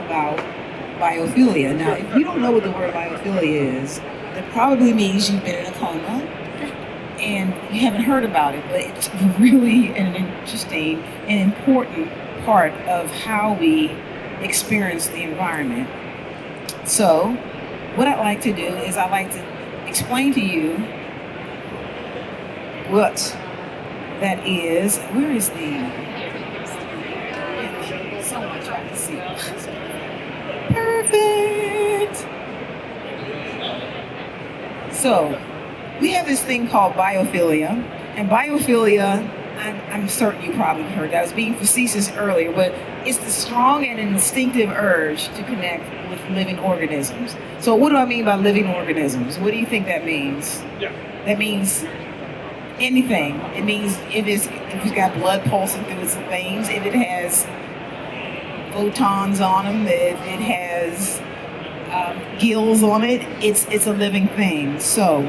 about biophilia. Now, if you don't know what the word biophilia is, that probably means you've been in a coma and you haven't heard about it, but it's really an interesting and important part of how we experience the environment. So, what I'd like to do is I'd like to explain to you what that is. Where is the... So much I can see. Perfect. So, we have this thing called biophilia, and biophilia, I'm certain you probably heard that. I was being facetious earlier, but it's the strong and instinctive urge to connect with living organisms. So what do I mean by living organisms? What do you think that means? Yeah. That means anything. It means if it's got blood pulsing through its veins, if it has photons on them, if it has gills on it, it's a living thing. So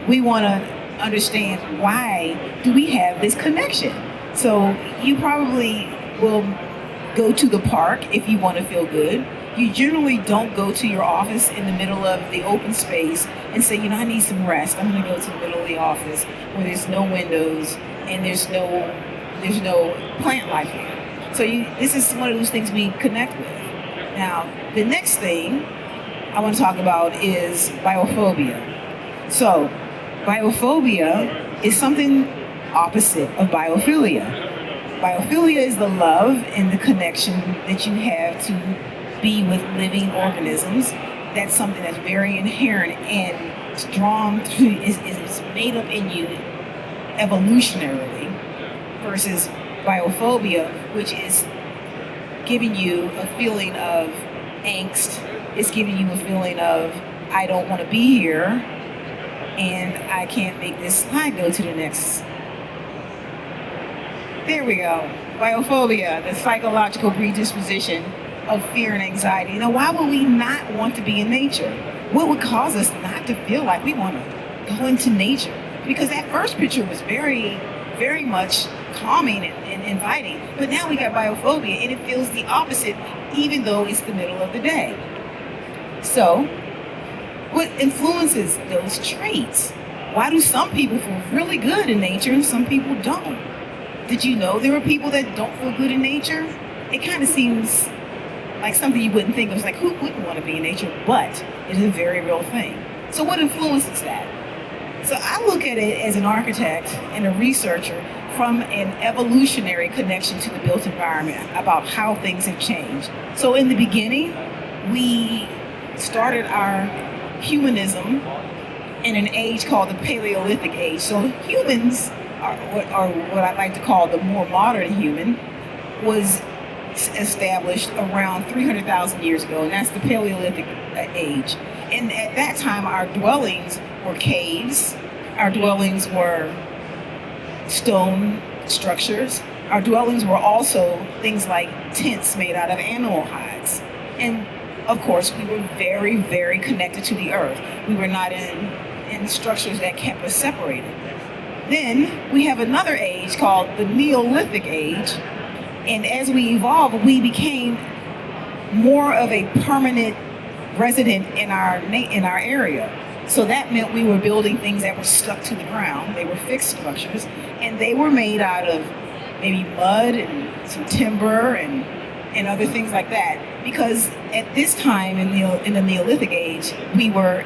we want to understand, why do we have this connection? So you probably will go to the park if you want to feel good. You generally don't go to your office in the middle of the open space and say, I need some rest. I'm going to go to the middle of the office where there's no windows and there's no plant life here. So this is one of those things we connect with. Now, the next thing I want to talk about is biophobia. So, biophobia is something opposite of biophilia. Biophobia is the love and the connection that you have to be with living organisms. That's something that's very inherent and it's drawn to, is made up in you evolutionarily, versus biophobia, which is giving you a feeling of angst. It's giving you a feeling of, I don't want to be here, and I can't make this slide go to the next. There we go. Biophobia, the psychological predisposition of fear and anxiety. Why would we not want to be in nature? What would cause us not to feel like we want to go into nature? Because that first picture was very, very much calming and inviting, but now we got biophobia and it feels the opposite, even though it's the middle of the day. So, what influences those traits? Why do some people feel really good in nature and some people don't? Did you know there are people that don't feel good in nature? It kind of seems like something you wouldn't think of. It's like, who wouldn't want to be in nature? But it is a very real thing. So what influences that? So I look at it as an architect and a researcher from an evolutionary connection to the built environment about how things have changed. So in the beginning, we started our humanism in an age called the Paleolithic age. So humans, or what I like to call the more modern human, was established around 300,000 years ago, and that's the Paleolithic age. And at that time, our dwellings were caves, our dwellings were stone structures, our dwellings were also things like tents made out of animal hides. And of course, we were very, very connected to the earth. We were not in structures that kept us separated. Then we have another age called the Neolithic age. And as we evolved, we became more of a permanent resident in our area. So that meant we were building things that were stuck to the ground. They were fixed structures, and they were made out of maybe mud and some timber and other things like that. Because at this time in the Neolithic age, we were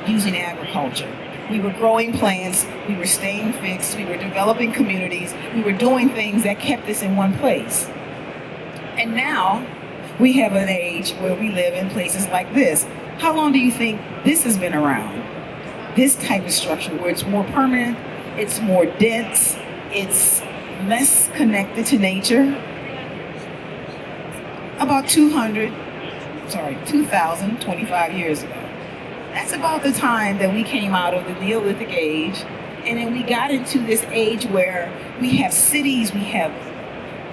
using agriculture. We were growing plants, we were staying fixed, we were developing communities, we were doing things that kept us in one place. And now we have an age where we live in places like this. How long do you think this has been around? This type of structure where it's more permanent, it's more dense, it's less connected to nature. About 2,025 years ago. That's about the time that we came out of the Neolithic age, and then we got into this age where we have cities, we have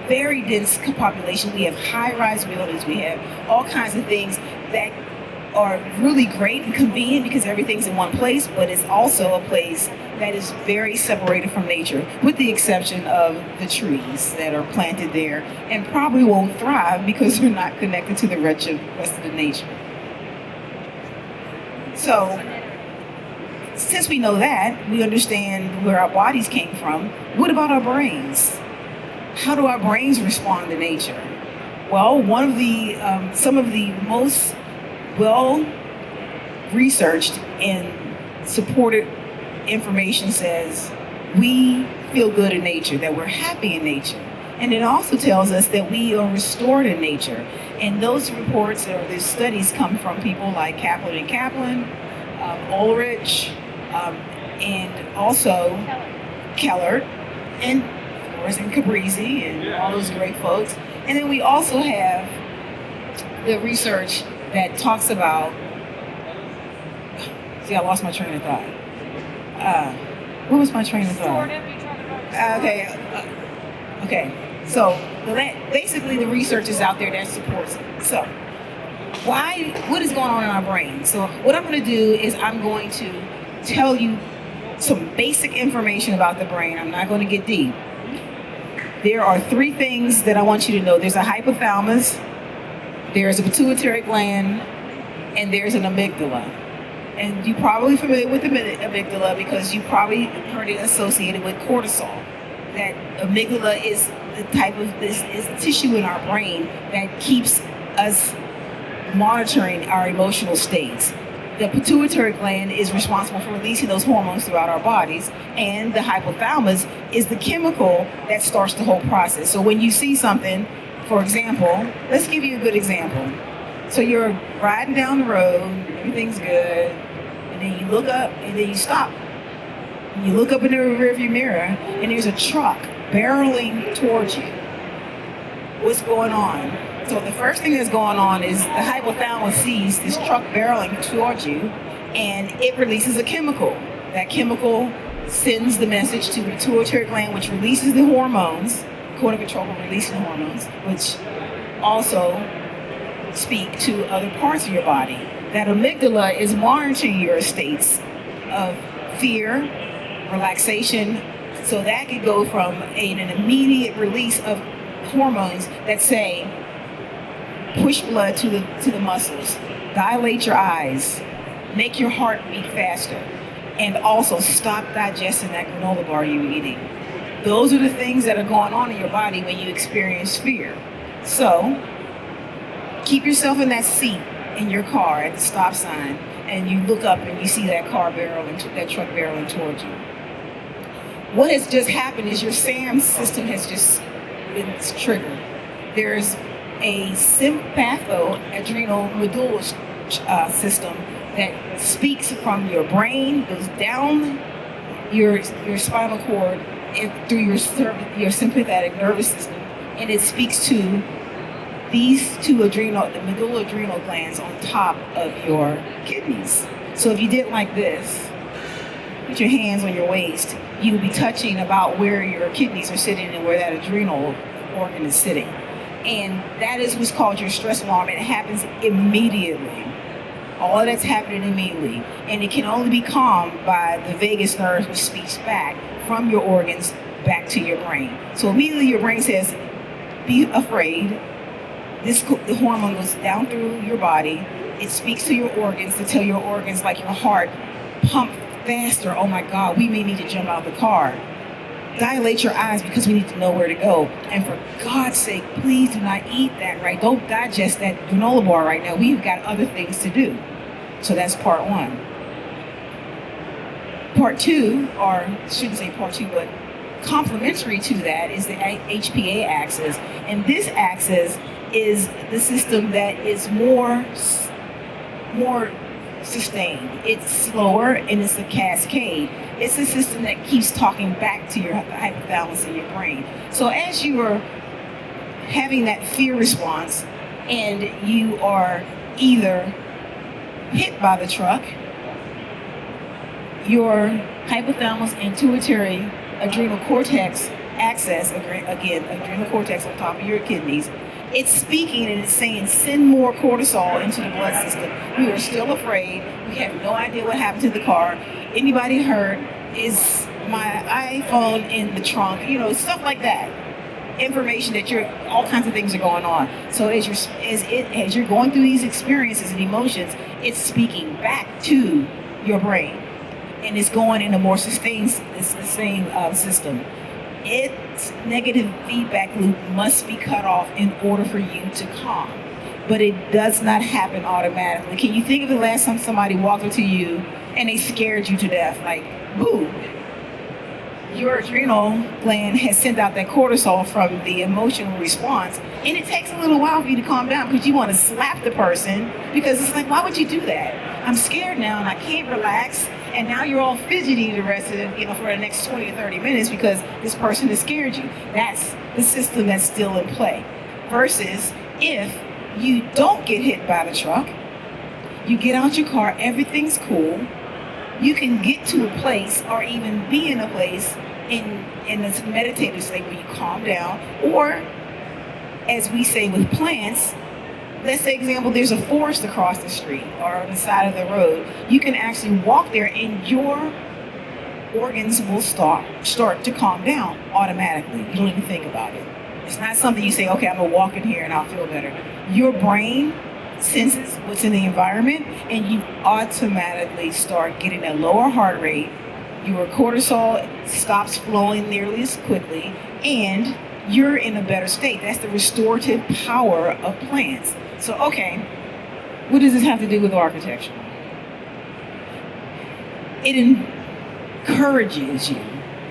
very dense population, we have high-rise buildings, we have all kinds of things that are really great and convenient because everything's in one place, but it's also a place that is very separated from nature, with the exception of the trees that are planted there and probably won't thrive because they're not connected to the rest of the nature. So, since we know that, we understand where our bodies came from. What about our brains? How do our brains respond to nature? Well, one of the some of the most well researched and supported information says we feel good in nature, that we're happy in nature. And it also tells us that we are restored in nature. And those reports or these studies come from people like Kaplan and Kaplan, Ulrich, and also Keller, and of course, and Cabrizi, and all those great folks. And then we also have the research that talks about, see, I lost my train of thought. What was my train of thought? Okay. So basically, the research is out there that supports it. So, what is going on in our brain? So, what I'm going to do is I'm going to tell you some basic information about the brain. I'm not going to get deep. There are three things that I want you to know. There's a hypothalamus, there's a pituitary gland, and there's an amygdala. And you're probably familiar with the amygdala because you probably heard it associated with cortisol. That amygdala is the type of is tissue in our brain that keeps us monitoring our emotional states. The pituitary gland is responsible for releasing those hormones throughout our bodies, and the hypothalamus is the chemical that starts the whole process. So when you see something, for example, let's give you a good example. So you're riding down the road, everything's good, and then you look up and then you stop. And you look up in the rearview mirror and there's a truck barreling towards you. What's going on? So the first thing that's going on is the hypothalamus sees this truck barreling towards you, and it releases a chemical. That chemical sends the message to the pituitary gland, which releases the hormones, corticotropin releasing hormones, which also speak to other parts of your body. That amygdala is monitoring your states of fear, relaxation, so that could go from an immediate release of hormones that say, push blood to the muscles, dilate your eyes, make your heart beat faster, and also stop digesting that granola bar you were eating. Those are the things that are going on in your body when you experience fear. So, keep yourself in that seat in your car at the stop sign, and you look up and you see that truck barreling towards you. What has just happened is your SAM system has just been triggered. There's a sympatho-adrenal medulla system that speaks from your brain, goes down your spinal cord and through your sympathetic nervous system, and it speaks to these two the medulla adrenal glands on top of your kidneys. So if you did like this, put your hands on your waist, you would be touching about where your kidneys are sitting and where that adrenal organ is sitting. And that is what's called your stress alarm. It happens immediately. All of that's happening immediately. And it can only be calmed by the vagus nerve, which speaks back from your organs back to your brain. So immediately your brain says, be afraid. The hormone goes down through your body. It speaks to your organs to tell your organs, like your heart, pump faster. Oh my God, we may need to jump out of the car. Dilate your eyes because we need to know where to go. And for God's sake, please do not eat that, right? Don't digest that granola bar right now. We've got other things to do. So that's part one. Part two, or I shouldn't say part two, but complementary to that is the HPA axis. And this axis is the system that is more sustained. It's slower and it's a cascade. It's a system that keeps talking back to your hypothalamus in your brain. So as you are having that fear response and you are either hit by the truck, your hypothalamus and pituitary adrenal cortex axis, again, adrenal cortex on top of your kidneys, it's speaking and it's saying, send more cortisol into the blood system. We are still afraid. We have no idea what happened to the car. Anybody hurt? Is my iPhone in the trunk? Stuff like that. Information that all kinds of things are going on. So as you're going through these experiences and emotions, it's speaking back to your brain, and it's going in a more sustained system. Its negative feedback loop must be cut off in order for you to calm. But it does not happen automatically. Can you think of the last time somebody walked up to you and they scared you to death? Like, boo! Your adrenal gland has sent out that cortisol from the emotional response, and it takes a little while for you to calm down because you want to slap the person, because it's like, why would you do that? I'm scared now and I can't relax, and now you're all fidgety the rest of for the next 20 or 30 minutes because this person has scared you. That's the system that's still in play. Versus if you don't get hit by the truck, you get out your car, everything's cool, you can get to a place or even be in a place in this meditative state where you calm down. Or, as we say with plants, let's say, example, there's a forest across the street or on the side of the road. You can actually walk there and your organs will start to calm down automatically. You don't even think about it. It's not something you say, okay, I'm gonna walk in here and I'll feel better. Your brain senses what's in the environment, and you automatically start getting a lower heart rate. Your cortisol stops flowing nearly as quickly, and you're in a better state. That's the restorative power of plants. So, okay, what does this have to do with architecture? It encourages you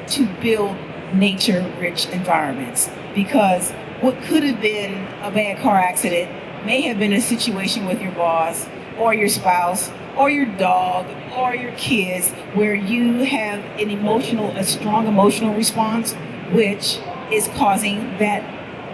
to build nature-rich environments, because what could have been a bad car accident may have been a situation with your boss or your spouse or your dog or your kids where you have a strong emotional response, which is causing that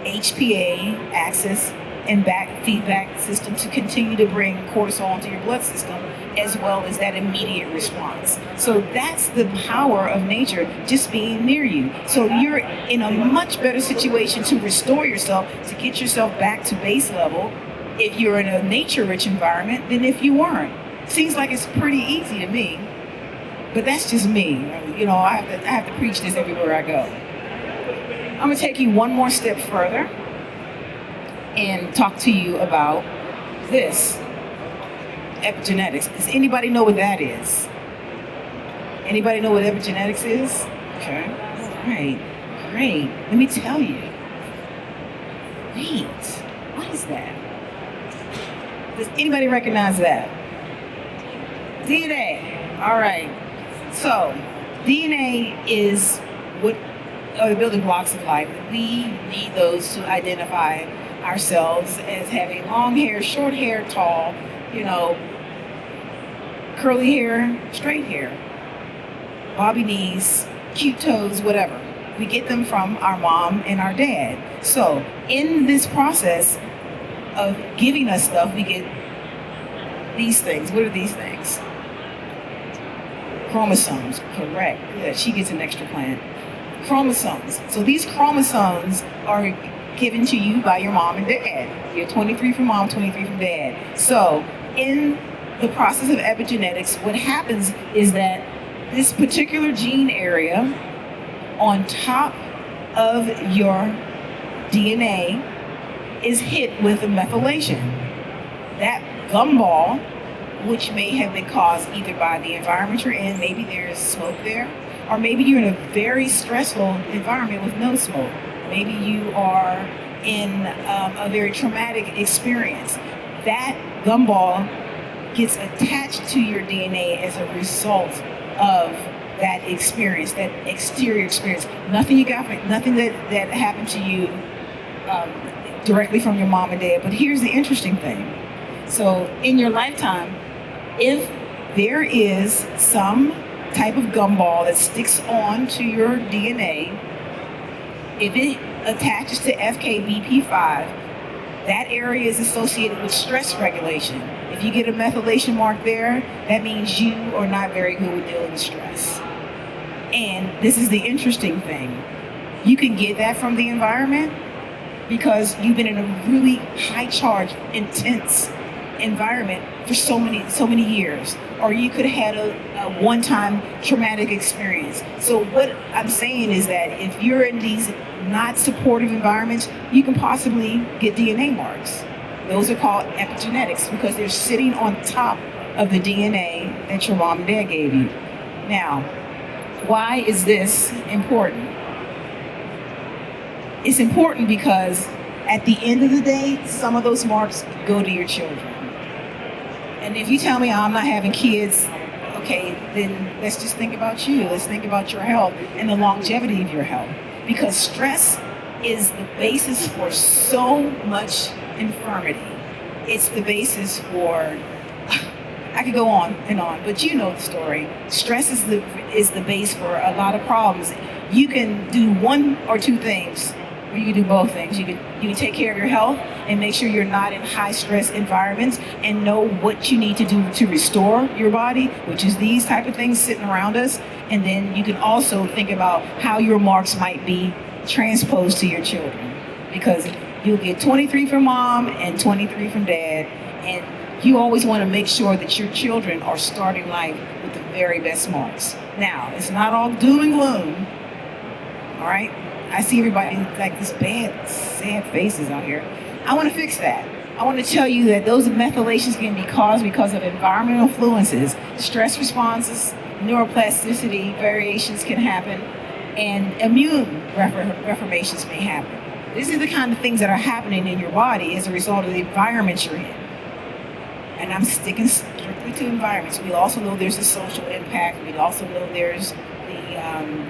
HPA axis and back feedback system to continue to bring cortisol into your blood system, as well as that immediate response. So that's the power of nature just being near you. So you're in a much better situation to restore yourself, to get yourself back to base level if you're in a nature-rich environment than if you weren't. Seems like it's pretty easy to me, but that's just me. I have to preach this everywhere I go. I'm gonna take you one more step further and talk to you about this, epigenetics. Does anybody know what that is? Anybody know what epigenetics is? Okay, all right, great. Let me tell you. Wait, what is that? Does anybody recognize that? DNA, all right. So, DNA is what are the building blocks of life. We need those to identify ourselves as having long hair, short hair, tall, curly hair, straight hair, bobby knees, cute toes, whatever. We get them from our mom and our dad. So in this process of giving us stuff, we get these things. What are these things? Chromosomes, correct. Yeah, she gets an extra plant. Chromosomes. So these chromosomes are given to you by your mom and dad. You're 23 from mom, 23 from dad. So in the process of epigenetics, what happens is that this particular gene area on top of your DNA is hit with a methylation. That gumball, which may have been caused either by the environment you're in, maybe there's smoke there, or maybe you're in a very stressful environment with no smoke. Maybe you are in a very traumatic experience. That gumball gets attached to your DNA as a result of that experience, that exterior experience. Nothing you got, nothing that happened to you directly from your mom and dad. But here's the interesting thing. So in your lifetime, if there is some type of gumball that sticks on to your DNA, if it attaches to FKBP5, that area is associated with stress regulation. If you get a methylation mark there, that means you are not very good with dealing with stress. And this is the interesting thing. You can get that from the environment because you've been in a really high charge, intense environment for so many years. or you could have had a one-time traumatic experience. So what I'm saying is that if you're in these not supportive environments, you can possibly get DNA marks. Those are called epigenetics because they're sitting on top of the DNA that your mom and dad gave you. Now, why is this important? It's important because at the end of the day, some of those marks go to your children. And if you tell me I'm not having kids, okay, then let's just think about you. Let's think about your health and the longevity of your health. Because stress is the basis for so much infirmity. It's the basis for, I could go on and on, but you know the story. Stress is the base for a lot of problems. You can do one or two things, or you can do both things. You can take care of your health and make sure you're not in high stress environments and know what you need to do to restore your body, which is these type of things sitting around us. And then you can also think about how your marks might be transposed to your children, because you'll get 23 from mom and 23 from dad, and you always want to make sure that your children are starting life with the very best marks. Now, it's not all doom and gloom, all right? I see everybody like this bad, sad faces out here. I want to fix that. I want to tell you that those methylations can be caused because of environmental influences, stress responses, neuroplasticity variations can happen, and immune reformations may happen. These are the kind of things that are happening in your body as a result of the environment you're in. And I'm sticking strictly to environments. We also know there's a social impact. We also know there's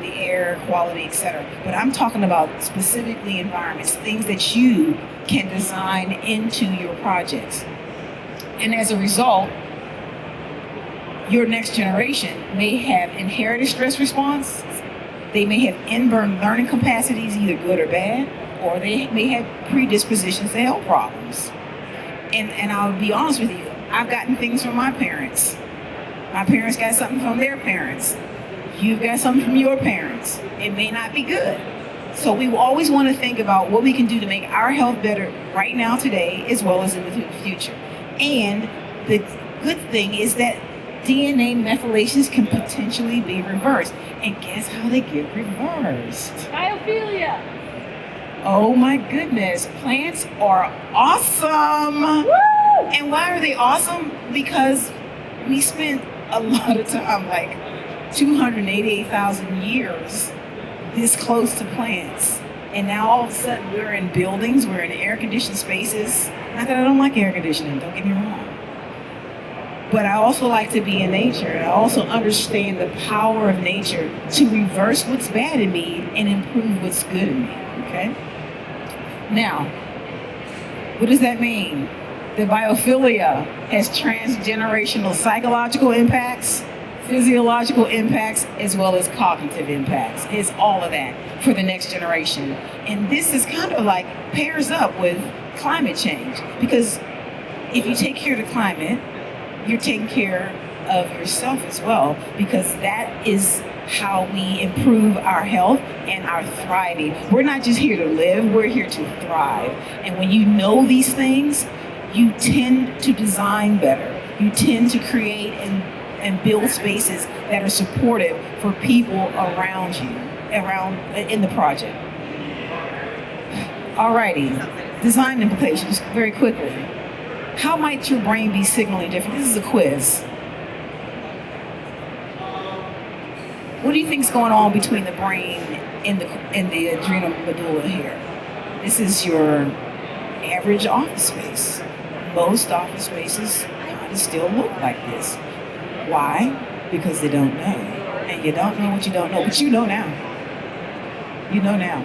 the air quality, etc. But I'm talking about specifically environments, things that you can design into your projects. And as a result, your next generation may have inherited stress response. They may have inborn learning capacities, either good or bad, or they may have predispositions to health problems. And I'll be honest with you, I've gotten things from my parents. My parents got something from their parents. You've got something from your parents. It may not be good. So we always want to think about what we can do to make our health better right now, today, as well as in the future. And the good thing is that DNA methylations can potentially be reversed. And guess how they get reversed? Biophilia. Oh my goodness, plants are awesome. Woo! And why are they awesome? Because we spent a lot of time, like 288,000 years, this close to plants. And now all of a sudden we're in buildings, we're in air-conditioned spaces. Not that I don't like air conditioning, don't get me wrong. But I also like to be in nature. I also understand the power of nature to reverse what's bad in me and improve what's good in me, okay? Now, what does that mean? The biophilia has transgenerational psychological impacts, physiological impacts, as well as cognitive impacts. It's all of that for the next generation. And this is kind of like pairs up with climate change, because if you take care of the climate, you're taking care of yourself as well, because that is how we improve our health and our thriving. We're not just here to live, we're here to thrive. And when you know these things, you tend to design better. You tend to create and build spaces that are supportive for people around you, in the project. Alrighty, design implications very quickly. How might your brain be signaling different? This is a quiz. What do you think is going on between the brain and the adrenal medulla here? This is your average office space. Most office spaces kind of still look like this. Why? Because they don't know. And you don't know what you don't know, but you know now. You know now.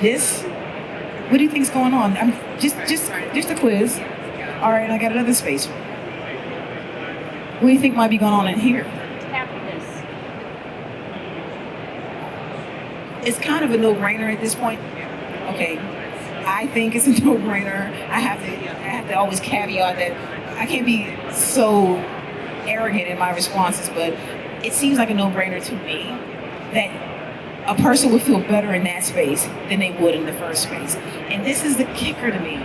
This, what do you think is going on? I'm just a quiz. All right, I got another space. What do you think might be going on in here? Happiness. It's kind of a no-brainer at this point. Okay, I think it's a no-brainer. I have to always caveat that I can't be so arrogant in my responses, but it seems like a no-brainer to me that a person would feel better in that space than they would in the first space. And this is the kicker to me.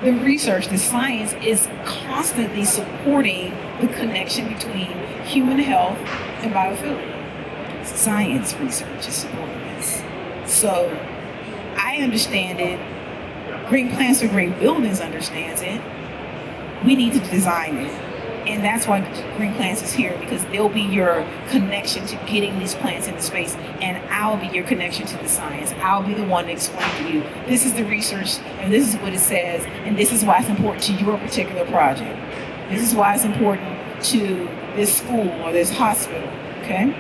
the research, the science is constantly supporting the connection between human health and biophilia. Science research is supporting this. So I understand it. Green Plants for Green Buildings understands it. We need to design it. And that's why Green Plants is here, because they'll be your connection to getting these plants into space, and I'll be your connection to the science. I'll be the one to explain to you, this is the research, and this is what it says, and this is why it's important to your particular project. This is why it's important to this school or this hospital, okay?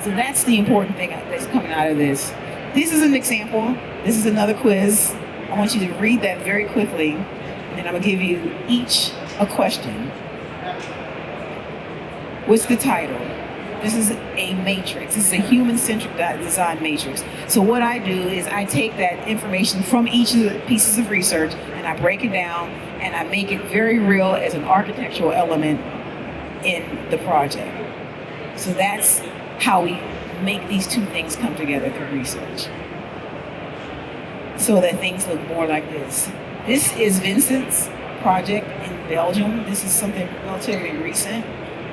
So that's the important thing that's coming out of this. This is an example. This is another quiz. I want you to read that very quickly, and I'm gonna give you each a question. What's the title? This is a matrix. This is a human-centric design matrix. So what I do is I take that information from each of the pieces of research and I break it down and I make it very real as an architectural element in the project. So that's how we make these two things come together through research, so that things look more like this. This is Vincent's project in Belgium. This is something relatively recent.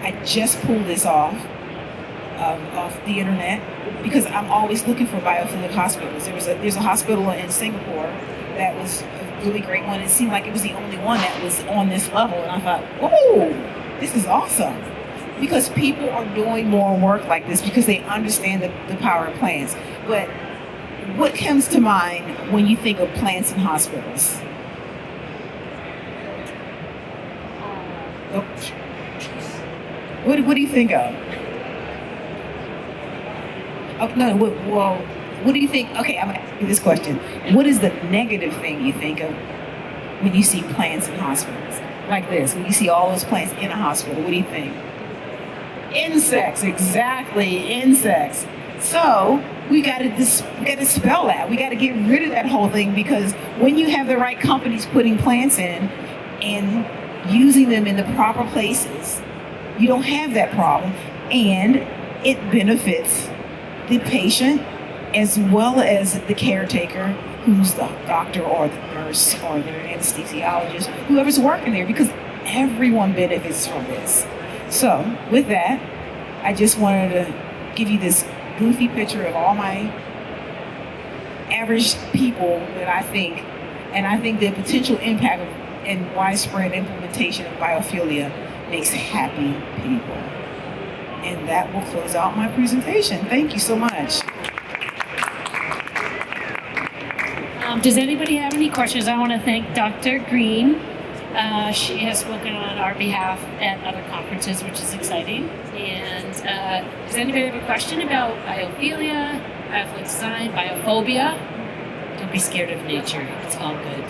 I just pulled this off the internet because I'm always looking for biophilic hospitals. There's a hospital in Singapore that was a really great one. It seemed like it was the only one that was on this level, and I thought, whoa, this is awesome. Because people are doing more work like this because they understand the power of plants. But what comes to mind when you think of plants in hospitals? What do you think of? Oh, no, well, what do you think? Okay, I'm gonna ask you this question. What is the negative thing you think of when you see plants in hospitals? Like this, when you see all those plants in a hospital, what do you think? Insects, exactly, insects. So we got to dispel that. We got to get rid of that whole thing, because when you have the right companies putting plants in and using them in the proper places, you don't have that problem, and it benefits the patient as well as the caretaker, who's the doctor or the nurse or the anesthesiologist, whoever's working there, because everyone benefits from this. So with that, I just wanted to give you this goofy picture of all my average people that I think, and I think the potential impact of and widespread implementation of biophilia makes happy people. And that will close out my presentation. Thank you so much. Does anybody have any questions? I want to thank Dr. Green. She has spoken on our behalf at other conferences, which is exciting. And does anybody have a question about biophilia, biophilic design, biophobia? Don't be scared of nature. It's all good.